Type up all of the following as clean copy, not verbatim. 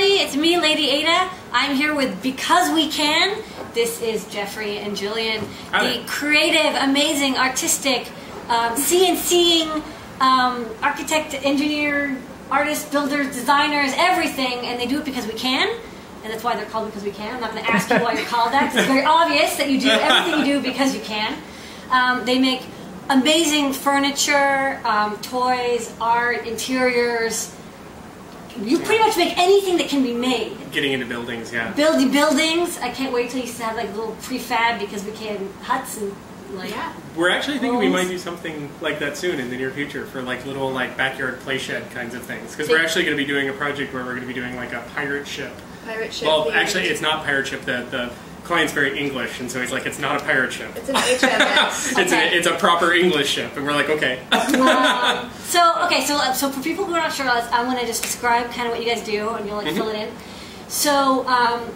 everybody, it's me, Lady Ada. I'm here with Because We Can. This is Jeffrey and Jillian, the creative, amazing, artistic, CNCing, architect, engineer, artists, builders, designers, everything, and they do it because we can. And that's why they're called Because We Can. I'm not going to ask you why you're called that, because it's very obvious that you do everything you do because you can. They make amazing furniture, toys, art, interiors. You pretty much make anything that can be made. Getting into buildings, yeah. Building buildings. I can't wait till you have like little prefab Because We Can huts and like. Yeah. We're actually thinking we might do something like that soon in the near future for like little like backyard play shed kinds of things. Because we're actually going to be doing a project where we're going to be doing like a pirate ship. Pirate ship. Well, actually, it's not pirate ship. The client's very English, and so he's like, it's not a pirate ship. It's an HMS. It's a proper English ship, and we're like, okay. So for people who are not sure, I'm going to just describe kind of what you guys do, and you'll like fill it in. So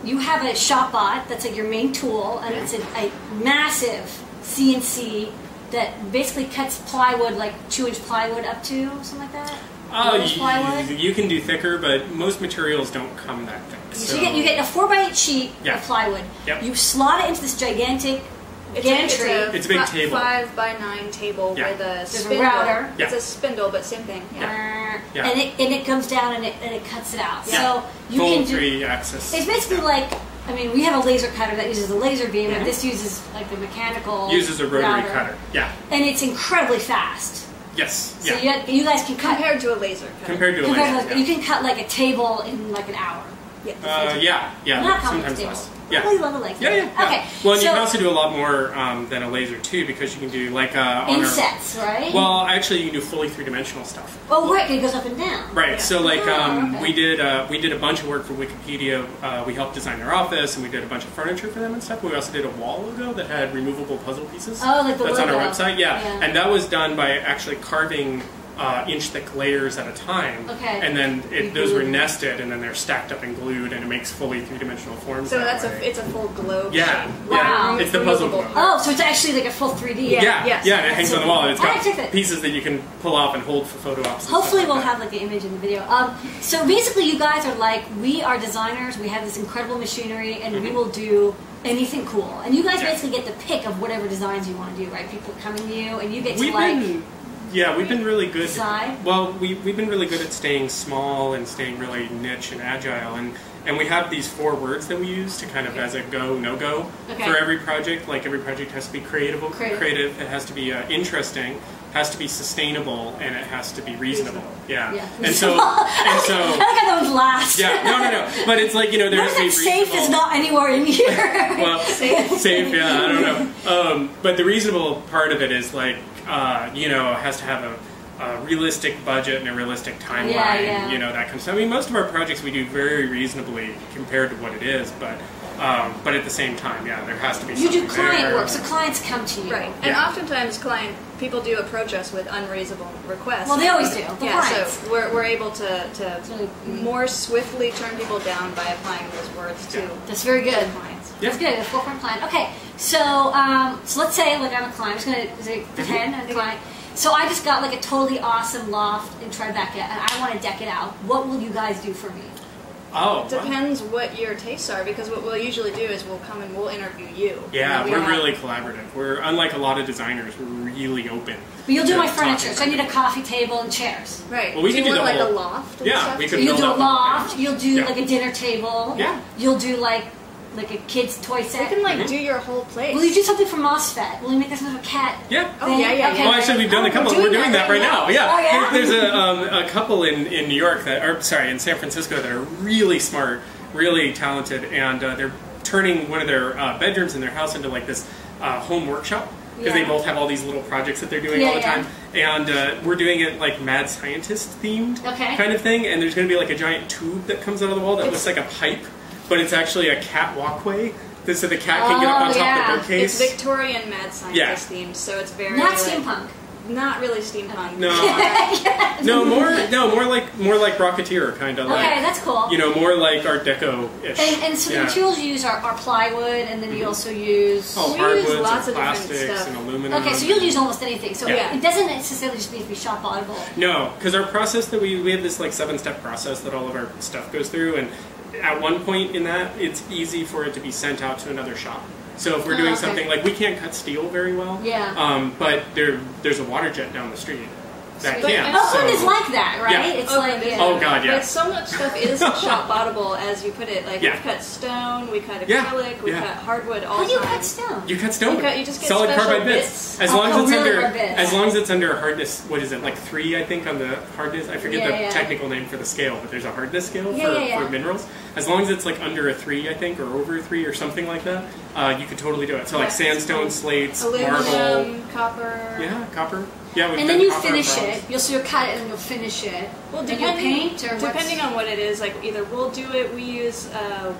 you have a shop bot that's like your main tool, and it's a massive CNC that basically cuts plywood, like 2-inch plywood up to something like that. You can do thicker, but most materials don't come that thick. So you get a 4x8 sheet of plywood. Yep. You slot it into this gigantic gantry. It's a big table. 5x9 table with a spindle. Router. It's a spindle, but same thing. And it comes down and it cuts it out. Yeah. So you Full can do 3-axis. It's basically like, I mean, we have a laser cutter that uses a laser beam, and this uses like the mechanical. Uses a rotary router. cutter. Yeah. And it's incredibly fast. Yes. So you guys can cut compared to a laser cutter. Compared to a laser, you can cut like a table in like an hour. Not sometimes less. Yeah. Really love the legs. Yeah. Okay. Well, and you can also do a lot more than a laser too, because you can do like insets, right? Well, actually, you can do fully 3-dimensional stuff. Oh, right, it goes up and down. Right. Yeah. So like we did a bunch of work for Wikipedia. We helped design their office, and we did a bunch of furniture for them and stuff. We also did a wall logo that had removable puzzle pieces. Oh, like the that's logo. on our website. Yeah, and that was done by actually carving inch-thick layers at a time, and then those were nested, and then they're stacked up and glued, and it makes fully 3-dimensional forms. So it's a full globe. Yeah, shape. Wow. It's the puzzle globe. Oh, so it's actually like a full 3D. Yeah, and it hangs on the wall. And it's got it. pieces that you can pull off and hold for photo ops. Hopefully, we'll have like the image in the video. So basically, you guys are like, we are designers. We have this incredible machinery, and we will do anything cool. And you guys basically get the pick of whatever designs you want to do, right? People coming to you, and you get to we've been really good. Decide? Well, we've been really good at staying small and staying really niche and agile, and we have these 4 words that we use to kind of as a go, no go for every project. Like every project has to be creative. It has to be interesting. Has to be sustainable, and it has to be reasonable. Yeah. And so I think I know last. Yeah. No. But it's like, there has to be reasonable. Safe is not anywhere in here. Well, safe. Yeah. I don't know. But the reasonable part of it is like, it has to have a realistic budget and a realistic timeline. That kind of stuff. I mean, most of our projects we do very reasonably compared to what it is, but at the same time, there has to be. You do client work, so clients come to you, right? And oftentimes, people do approach us with unreasonable requests. Well, they always do. So we're able to more swiftly turn people down by applying those words to. That's very good. Clients. That's good. A 4-point plan. Okay, so let's say like I'm a client. I'm just going to pretend I'm a client. So I just got like a totally awesome loft in Tribeca, and I want to deck it out. What will you guys do for me? Oh, depends what your tastes are, because what we'll usually do is we'll come and we'll interview you. Yeah, we're really collaborative. We're unlike a lot of designers. We're really open. But you'll do my furniture, so I need a coffee table and chairs. Right. Well, we can do the like whole, a loft. We could. You'll do a loft. You'll do like a dinner table. Yeah. You'll do like a kid's toy set. You can do your whole place. Will you do something for MOSFET? Will you make us a cat? Yeah. Oh, yeah. Well, actually, we've done a couple. We're doing that right now. Yeah. Oh, yeah. There's a couple in New York in San Francisco that are really smart, really talented, and they're turning one of their bedrooms in their house into like this home workshop, because they both have all these little projects that they're doing all the time. And we're doing it like mad scientist themed kind of thing, and there's going to be like a giant tube that comes out of the wall that looks like a pipe, but it's actually a cat walkway, so the cat can get up on top of the bookcase. It's Victorian mad scientist themed, so it's very not steampunk. Not really steampunk. No. more like Rocketeer kind of. Okay, that's cool. More like Art Deco-ish. And so the materials you use are plywood, and then you also use hardwoods, lots of plastics, different stuff. and aluminum. Okay, so you'll use almost anything. So it doesn't necessarily just need to be shop auditable. No, because our process that we have this like 7-step process that all of our stuff goes through, and at one point in that, it's easy for it to be sent out to another shop. So if we're doing something like, we can't cut steel very well, but there's a water jet down the street that can. Oakland is like that, right? Yeah. It's like, oh god, yeah. But so much stuff is shop-bottable, as you put it. Like we cut stone, we cut acrylic, we cut hardwood. All how do you cut stone? You cut stone. You just get solid carbide bits. As long as it's under a hardness. What is it, like 3? I think on the hardness. I forget the technical name for the scale, but there's a hardness scale for minerals. As long as it's like under a 3, I think, or over a 3, or something like that, you could totally do it. So like sandstone, slates, aluminum, marble, copper. Yeah, copper. Yeah, and then you finish it. You'll cut it and you'll finish it. Well, depending on what it is, like either we'll do it. We use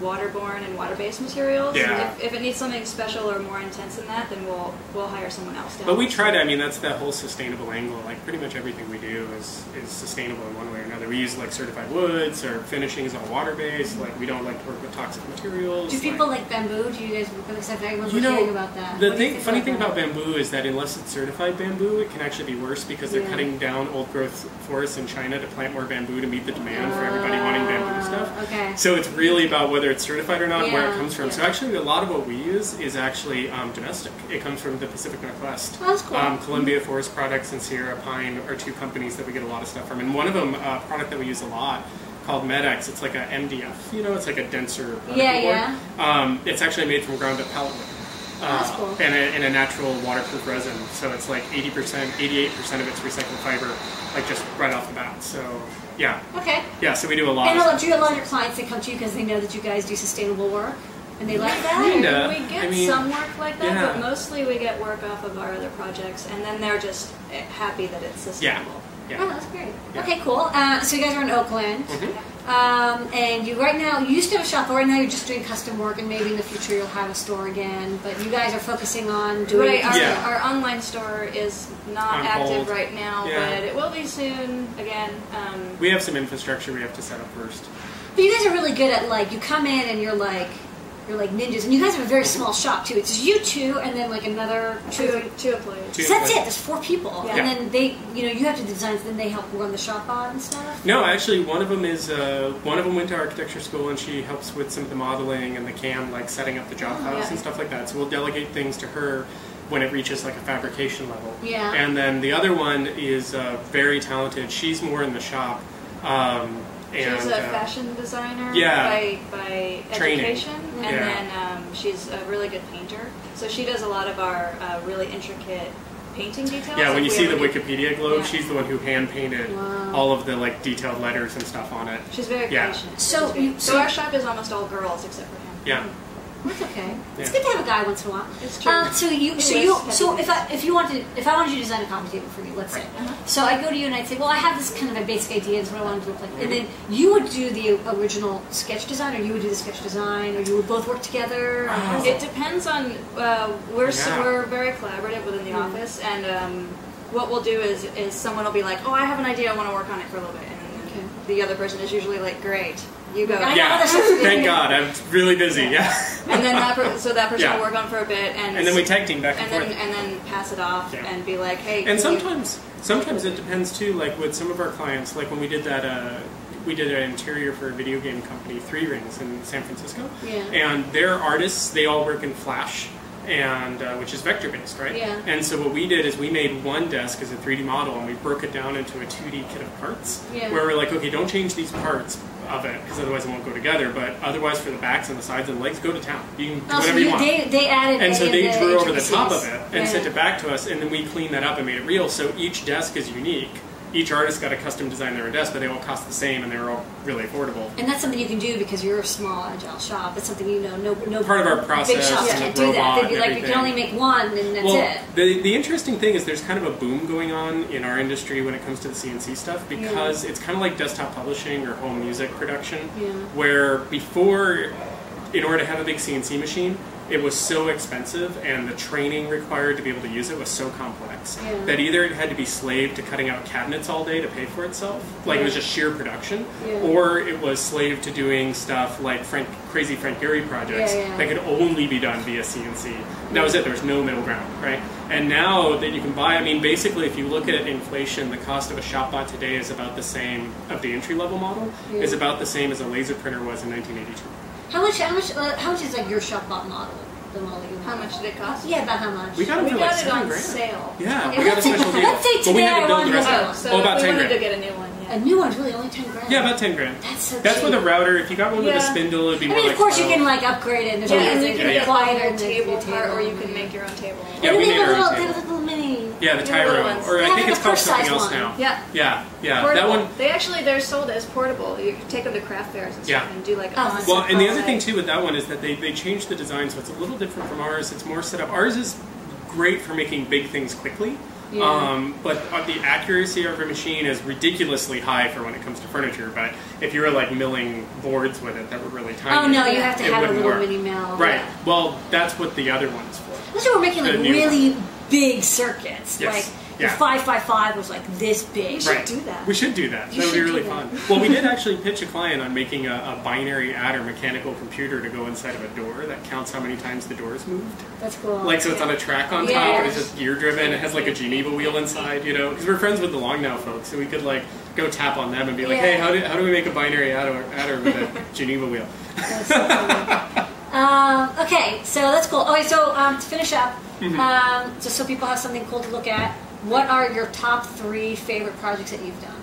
waterborne and water-based materials. Yeah. If it needs something special or more intense than that, then we'll hire someone else. But we try to. I mean, that's that whole sustainable angle. Like pretty much everything we do is sustainable in one way or another. We use like certified woods. Our finishing is all water-based. Like we don't like to work with toxic materials. Do people like bamboo? Do you guys work with that? Everyone's hearing about that. The funny thing about bamboo is that unless it's certified bamboo, it can actually be worse because they're cutting down old growth forests in China to plant more bamboo to meet the demand for everybody wanting bamboo stuff. Okay. So it's really about whether it's certified or not, where it comes from. So actually, a lot of what we use is actually domestic. It comes from the Pacific Northwest. Oh, that's cool. Columbia Forest Products and Sierra Pine are 2 companies that we get a lot of stuff from, and one of them, a product that we use a lot, called MedX. It's like a MDF. You know, it's like a denser board. It's actually made from ground up pellet wood. That's cool. And a natural waterproof resin. So it's like 88% of it's recycled fiber, like just right off the bat. So yeah. Okay. Yeah, so we do a lot. And do you have a lot of your clients that come to you because they know that you guys do sustainable work? And they like that? Kinda. We get some work like that, but mostly we get work off of our other projects, and then they're just happy that it's sustainable. Yeah. Oh, that's great. Yeah. Okay, cool. So you guys are in Oakland. And you used to have a shop, but right now you're just doing custom work, and maybe in the future you'll have a store again. But you guys are focusing on doing our online store is not active right now, but it will be soon again. We have some infrastructure we have to set up first. But you guys are really good at, like, you come in and you're like ninjas, and you guys have a very small shop too. It's you 2 and then like another two employees. So that's it. There's 4 people, and then they, you have to design. Then they help run the shop on and stuff. No, actually, one of them went to architecture school, and she helps with some of the modeling and the CAM, like setting up the job house and stuff like that. So we'll delegate things to her when it reaches like a fabrication level. Yeah. And then the other one is very talented. She's more in the shop. She's a fashion designer by education, and then she's a really good painter. So she does a lot of our really intricate painting details. Yeah, when you see the Wikipedia globe, she's the one who hand painted all of the like detailed letters and stuff on it. She's very patient. So our shop is almost all girls except for him. Yeah. That's okay. It's good to have a guy once in a while. It's true. If I wanted you to design a coffee table for me, let's say, so I go to you and I'd say, well, I have this kind of a basic idea of what I want it to look like, and then you would do the original sketch design, or you would do the sketch design, or you would both work together. It depends on. We're very collaborative within the office, and what we'll do is someone will be like, oh, I have an idea, I want to work on it for a little bit, and then the other person is usually like, great. You go. Yeah. Thank God. I'm really busy. Yeah. And then that person will work on for a bit, and then we tag team back and forth, and then pass it off and be like, hey. And sometimes it depends too. Like with some of our clients, like when we did that. We did an interior for a video game company, 3 Rings in San Francisco. Yeah. And their artists, they all work in Flash, and which is vector based, right? Yeah. And so what we did is we made one desk as a 3D model, and we broke it down into a 2D kit of parts. Yeah. Where we're like, okay, don't change these parts of it, because otherwise it won't go together. But otherwise, for the backs and the sides and the legs, go to town. You can do whatever you want. They added, and so they drew over the top of it and sent it back to us, and then we cleaned that up and made it real. So each desk is unique. Each artist got a custom design their own desk, but they all cost the same, and they were all really affordable. And that's something you can do because you're a small, agile shop. That's something no part of our process. Big shops can't do that. They'd be like, you can only make one, and that's it. The interesting thing is there's kind of a boom going on in our industry when it comes to the CNC stuff, because it's kind of like desktop publishing or home music production, where before, in order to have a big CNC machine, it was so expensive and the training required to be able to use it was so complex that either it had to be slave to cutting out cabinets all day to pay for itself, like it was just sheer production, or it was slave to doing stuff like crazy Frank Gehry projects that could only be done via CNC. That was it. There was no middle ground, right? And now that you can buy, I mean, basically, if you look at inflation, the cost of a ShopBot today is about the same, of the entry-level model, is about the same as a laser printer was in 1982. How much is like your ShopBot model? The model you How much did it cost? Yeah, about how much? We got it for like $7 grand. Sale. Yeah, we got a special deal. Let's say today I wanted to go. So about 10 we wanted grand. to get a new one. A new one's really only 10 grand. Yeah, about 10 grand. That's so That's cheap. with a router. If you got one with a spindle, it'd be more like of course 12. you can like upgrade it and there's and you you can get quieter a table part, or you can make your own table. Yeah, we made our own They table. have a little mini. Yeah, the Tyro, or They I have think like it's a called first something size else one. now. Yeah. Yeah. Portable. That one. They're sold as portable. You can take them to craft fairs and stuff and do like. Well, and the other thing too with that one is that they changed the design, so it's a little different from ours. It's more set up. Ours is great for making big things quickly. But the accuracy of our machine is ridiculously high for when it comes to furniture. But if you were like milling boards with it that were really tiny, Oh no, you have to have a wouldn't little work. mini mill. Right. Yeah. Well, that's what the other one's for. Unless we're making like The new really big circuits. Yes. Like Yeah. the 555 was like this big. We should do that. We should do that. You That would be should really do fun. that. Well, we did actually pitch a client on making a binary adder mechanical computer to go inside of a door that counts how many times the door's moved. That's cool. Like, so it's on a track on top, and it's just gear driven. It has like a Geneva wheel inside, you know, because we're friends with the Long Now folks, so we could like go tap on them and be like, hey, how do we make a binary adder with a Geneva wheel? That's so funny. Okay, so that's cool. Okay, so to finish up, just so people have something cool to look at, what are your top 3 favorite projects that you've done?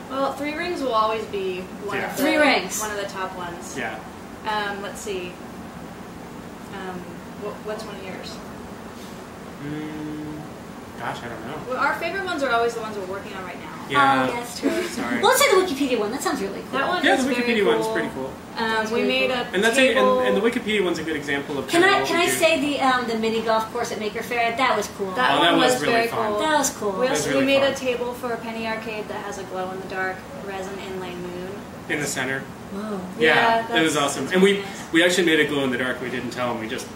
Well, 3 Rings will always be one of the 3 Rings. One of the top ones. Yeah. Let's see. What's one of yours? Gosh, I don't know. Well, our favorite ones are always the ones we're working on right now. Yeah. Oh, that's true. Sorry. Well, let's say the Wikipedia one. That sounds really cool. That one Yeah, is the very Wikipedia cool. one's pretty cool. We made a And that's table. and the Wikipedia one's a good example of. Can kind of I what we do. say the mini golf course at Maker Faire? That was cool. That Oh, one that was was really very fun. cool. That was cool. We That was also really made a fun. table for a Penny Arcade that has a glow-in-the-dark resin inlay moon. In the center. Whoa. Yeah, Yeah, it was that's awesome. And we nice. actually made it glow in the dark. We didn't tell them. We just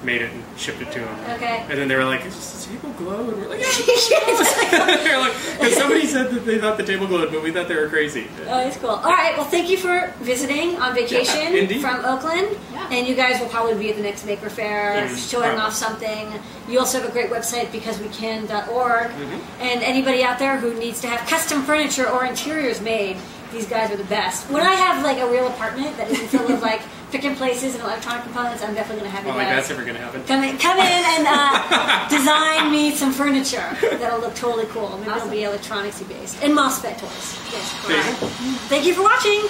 made it and shipped it to them. Okay. And then they were like, "Does the table glow?" And we're like, "Yeah." They're like, because somebody said that they thought the table glowed, but we thought they were crazy. Oh, that's cool. All right. Well, thank you for visiting on vacation indeed. from Oakland. Yeah. And you guys will probably be at the next Maker Faire Yes, showing probably. off something. You also have a great website, becausewecan.org. And anybody out there who needs to have custom furniture or interiors made, these guys are the best. When I have like a real apartment that isn't filled with like pick-and places and electronic components, I'm definitely going to have you Well, like guys that's never gonna happen. come in and design me some furniture that'll look totally cool. Maybe it'll be electronicsy based and MOSFET toys. Yes. There you go. Thank you for watching.